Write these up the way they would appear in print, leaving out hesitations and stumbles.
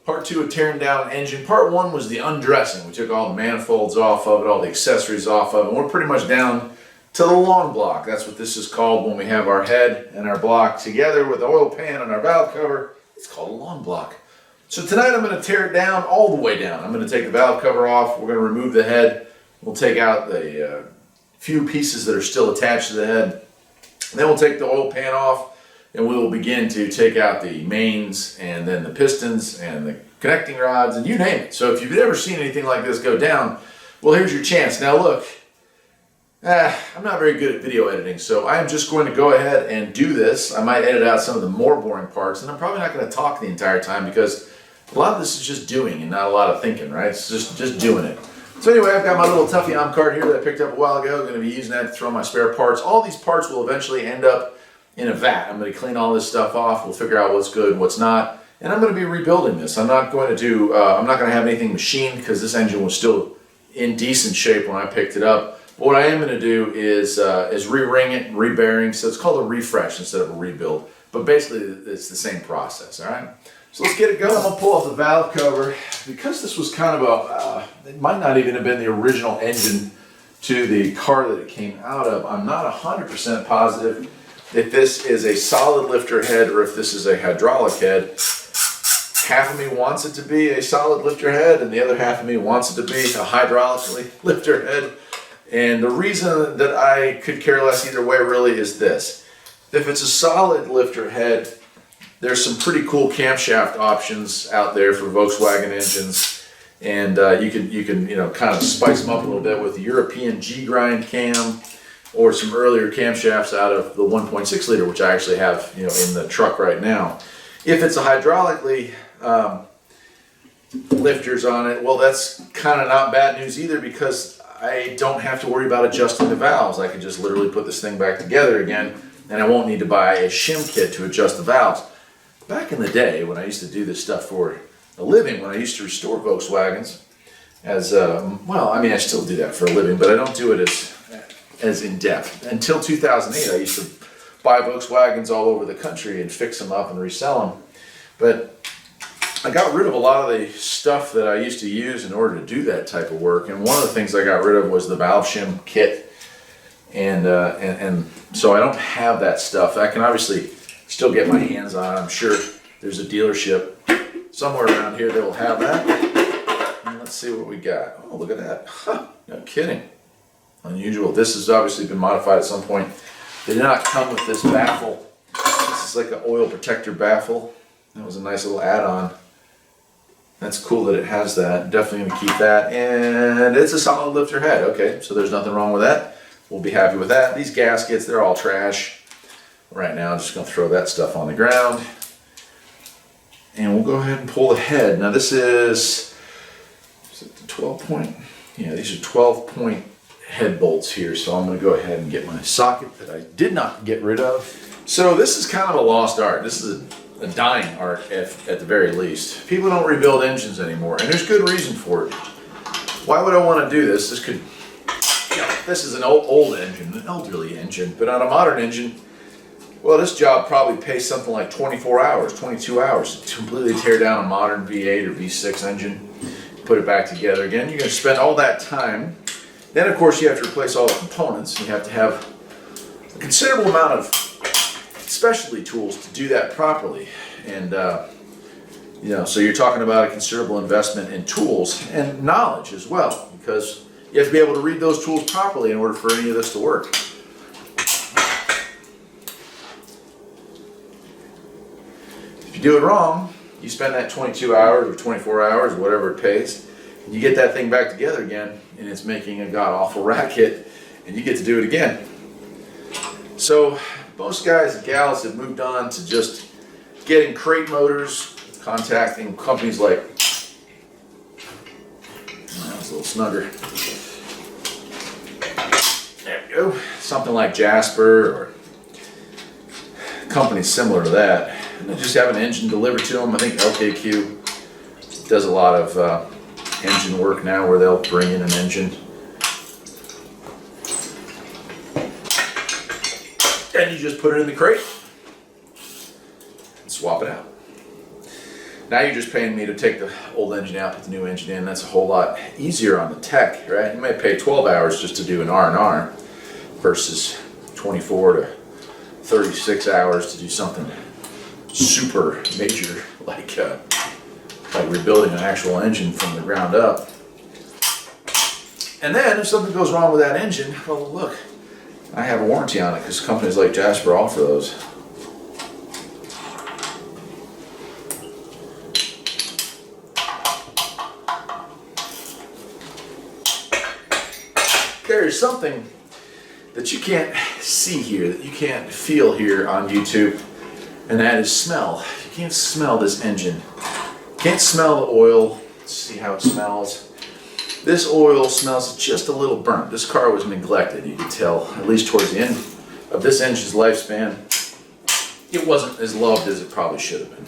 Part two of tearing down an engine. Part one was the undressing. We took all the manifolds off of it, all the accessories off of it, and we're pretty much down to the long block. That's what this is called when we have our head and our block together with the oil pan and our valve cover. It's called a long block. So tonight I'm going to tear it down all the way down. I'm going to take the valve cover off. We're going to remove the head. We'll take out the few pieces that are still attached to the head. And then we'll take the oil pan off. And we will begin to take out the mains and then the pistons and the connecting rods and you name it. So if you've ever seen anything like this go down, well, here's your chance. Now look, I'm not very good at video editing, so I'm just going to go ahead and do this. I might edit out some of the more boring parts, and I'm probably not going to talk the entire time because a lot of this is just doing and not a lot of thinking, right? It's just doing it. So anyway, I've got my little Tuffy Om cart here that I picked up a while ago. I'm going to be using that to throw my spare parts. All these parts will eventually end up in a vat. I'm going to clean all this stuff off. We'll figure out what's good and what's not. And I'm going to be rebuilding this. I'm not going to have anything machined because this engine was still in decent shape when I picked it up. But what I am going to do is re-ring it, re-bearing. So it's called a refresh instead of a rebuild. But basically it's the same process, all right? So let's get it going. I'm going to pull off the valve cover. Because this was kind of it might not even have been the original engine to the car that it came out of. I'm not 100% positive if this is a solid lifter head or if this is a hydraulic head. Half of me wants it to be a solid lifter head and the other half of me wants it to be a hydraulically lifter head. And the reason that I could care less either way really is this. If it's a solid lifter head, there's some pretty cool camshaft options out there for Volkswagen engines. And you can kind of spice them up a little bit with the European G-grind cam, or some earlier camshafts out of the 1.6 liter, which I actually have, in the truck right now. If it's a hydraulically lifters on it, well, that's kind of not bad news either because I don't have to worry about adjusting the valves. I can just literally put this thing back together again, and I won't need to buy a shim kit to adjust the valves. Back in the day, when I used to do this stuff for a living, when I used to restore Volkswagens, I still do that for a living, but I don't do it as in depth. Until 2008, I used to buy Volkswagens all over the country and fix them up and resell them. But I got rid of a lot of the stuff that I used to use in order to do that type of work. And one of the things I got rid of was the valve shim kit. And so I don't have that stuff. I can obviously still get my hands on it. I'm sure there's a dealership somewhere around here that will have that. And let's see what we got. Oh, look at that. Huh, no kidding. Unusual. This has obviously been modified at some point. They did not come with this baffle. This is like an oil protector baffle. That was a nice little add-on. That's cool that it has that. Definitely going to keep that. And it's a solid lifter head. Okay, so there's nothing wrong with that. We'll be happy with that. These gaskets, they're all trash. Right now, I'm just going to throw that stuff on the ground. And we'll go ahead and pull the head. Now this is it the 12 point? Yeah, these are 12 point head bolts here, so I'm going to go ahead and get my socket that I did not get rid of. So this is kind of a lost art. This is a dying art at the very least. People don't rebuild engines anymore, and there's good reason for it. Why would I want to do this? This is an old engine, an elderly engine, but on a modern engine, well, this job probably pays something like 24 hours, 22 hours to completely tear down a modern V8 or V6 engine, put it back together again. You're going to spend all that time. Then, of course, you have to replace all the components. You have to have a considerable amount of specialty tools to do that properly. And, so you're talking about a considerable investment in tools and knowledge as well, because you have to be able to read those tools properly in order for any of this to work. If you do it wrong, you spend that 22 hours or 24 hours, or whatever it pays, and you get that thing back together again, and it's making a god-awful racket, and you get to do it again. So most guys and gals have moved on to just getting crate motors, contacting companies like, that was a little snugger. There we go. Something like Jasper or companies similar to that. And they just have an engine delivered to them. I think LKQ does a lot of engine work now where they'll bring in an engine. And you just put it in the crate and swap it out. Now you're just paying me to take the old engine out, put the new engine in. That's a whole lot easier on the tech, right? You may pay 12 hours just to do an R&R versus 24 to 36 hours to do something super major like rebuilding an actual engine from the ground up. And then if something goes wrong with that engine, well, look, I have a warranty on it because companies like Jasper offer those. There is something that you can't see here, that you can't feel here on YouTube, and that is smell. You can't smell this engine. You can't smell the oil. Let's see how it smells. This oil smells just a little burnt. This car was neglected, you could tell, at least towards the end of this engine's lifespan. It wasn't as loved as it probably should have been.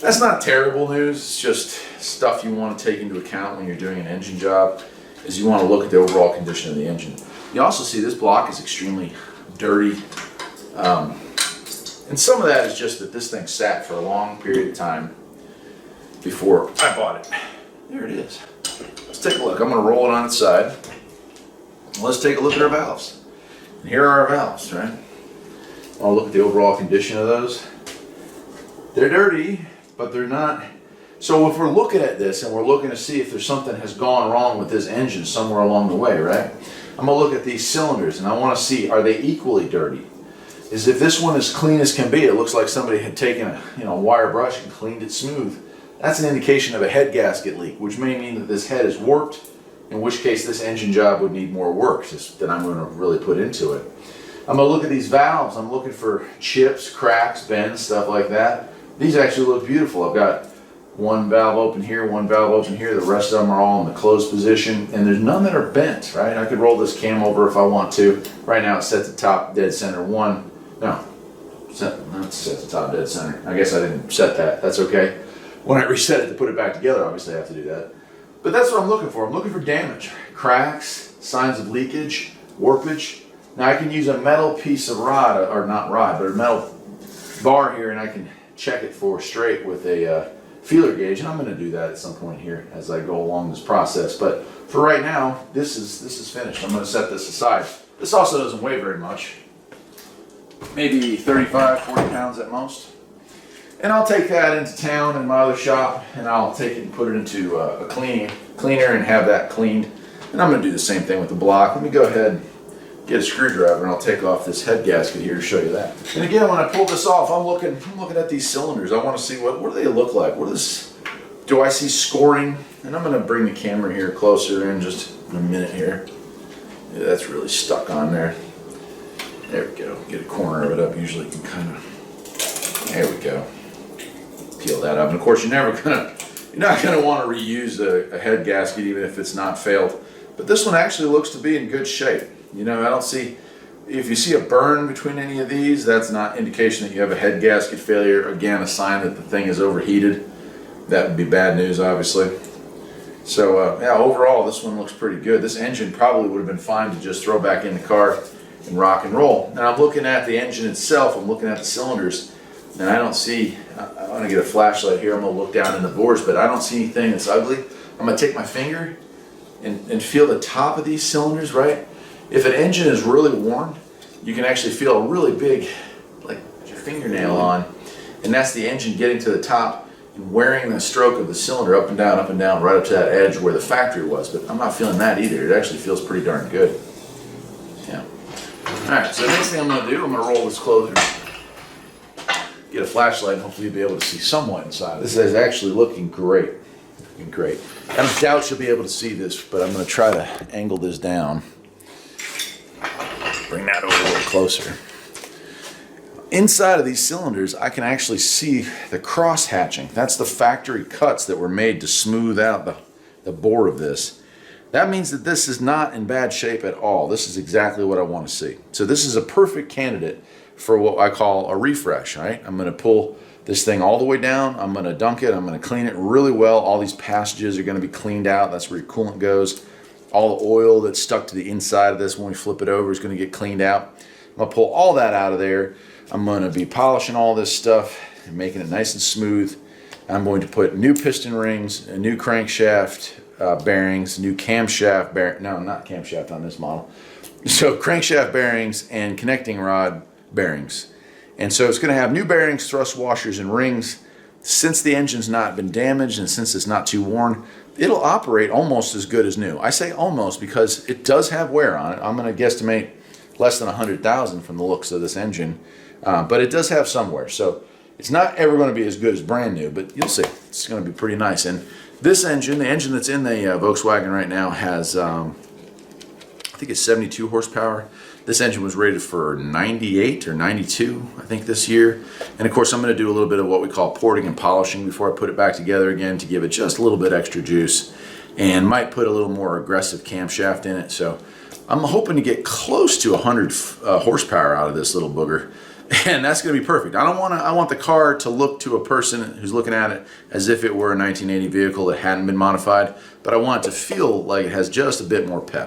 That's not terrible news. It's just stuff you want to take into account when you're doing an engine job, is you want to look at the overall condition of the engine. You also see this block is extremely dirty. And some of that is just that this thing sat for a long period of time before I bought it. There it is. Let's take a look. I'm going to roll it on its side. Let's take a look at our valves. And here are our valves, right? I'll look at the overall condition of those. They're dirty, but they're not. So if we're looking at this and we're looking to see if there's something has gone wrong with this engine somewhere along the way, right? I'm going to look at these cylinders and I want to see, are they equally dirty? Is if this one is clean as can be, it looks like somebody had taken a wire brush and cleaned it smooth. That's an indication of a head gasket leak, which may mean that this head is warped, in which case this engine job would need more work that I'm going to really put into it. I'm going to look at these valves. I'm looking for chips, cracks, bends, stuff like that. These actually look beautiful. I've got one valve open here, one valve open here. The rest of them are all in the closed position, and there's none that are bent, right? I could roll this cam over if I want to. Right now it's set to top dead center one. No, not set to top dead center. I guess I didn't set that. That's okay. When I reset it to put it back together, obviously I have to do that. But that's what I'm looking for. I'm looking for damage, cracks, signs of leakage, warpage. Now I can use a metal piece of rod, or not rod, but a metal bar here, and I can check it for straight with a feeler gauge, and I'm going to do that at some point here as I go along this process. But for right now, this is finished. I'm going to set this aside. This also doesn't weigh very much, maybe 35, 40 pounds at most. And I'll take that into town in my other shop, and I'll take it and put it into a cleaner and have that cleaned. And I'm going to do the same thing with the block. Let me go ahead and get a screwdriver, and I'll take off this head gasket here to show you that. And again, when I pull this off, I'm looking at these cylinders. I want to see what do they look like. Do I see scoring? And I'm going to bring the camera here closer in just a minute here. Yeah, that's really stuck on there. There we go. Get a corner of it up. Usually you can kind of. There we go. Peel that up. And of course, you're not gonna want to reuse a head gasket even if it's not failed. But this one actually looks to be in good shape. I don't see, if you see a burn between any of these, that's not indication that you have a head gasket failure. Again, a sign that the thing is overheated. That would be bad news, obviously. So yeah, overall, this one looks pretty good. This engine probably would have been fine to just throw back in the car and rock and roll. Now I'm looking at the engine itself. I'm looking at the cylinders. And I don't see, I want to get a flashlight here, I'm going to look down in the bores, but I don't see anything that's ugly. I'm going to take my finger and feel the top of these cylinders, right? If an engine is really worn, you can actually feel a really big, like your fingernail on, and that's the engine getting to the top and wearing the stroke of the cylinder up and down, right up to that edge where the factory was. But I'm not feeling that either. It actually feels pretty darn good. Yeah. Alright, so the next thing I'm going to do, I'm going to roll this closer. Get a flashlight and hopefully you'll be able to see somewhat inside. This is actually looking great. Looking great. I doubt you'll be able to see this, but I'm going to try to angle this down. Bring that over a little closer. Inside of these cylinders, I can actually see the cross hatching. That's the factory cuts that were made to smooth out the bore of this. That means that this is not in bad shape at all. This is exactly what I want to see. So this is a perfect candidate for what I call a refresh, right? I'm going to pull this thing all the way down. I'm going to dunk it. I'm going to clean it really well. All these passages are going to be cleaned out. That's where your coolant goes. All the oil that's stuck to the inside of this when we flip it over is going to get cleaned out. I'm going to pull all that out of there. I'm going to be polishing all this stuff and making it nice and smooth. I'm going to put new piston rings, a new crankshaft bearings, new camshaft bearing. No, not camshaft on this model. So crankshaft bearings and connecting rod bearings. And so it's going to have new bearings, thrust washers, and rings. Since the engine's not been damaged and since it's not too worn, it'll operate almost as good as new. I say almost because it does have wear on it. I'm going to guesstimate less than 100,000 from the looks of this engine, but it does have some wear. So it's not ever going to be as good as brand new, but you'll see. It's going to be pretty nice. And this engine, the engine that's in the Volkswagen right now, has I think it's 72 horsepower. This engine was rated for 98 or 92, I think, this year. And of course, I'm going to do a little bit of what we call porting and polishing before I put it back together again to give it just a little bit extra juice, and might put a little more aggressive camshaft in it. So I'm hoping to get close to 100 horsepower out of this little booger, and that's going to be perfect. I want the car to look to a person who's looking at it as if it were a 1980 vehicle that hadn't been modified, but I want it to feel like it has just a bit more pep.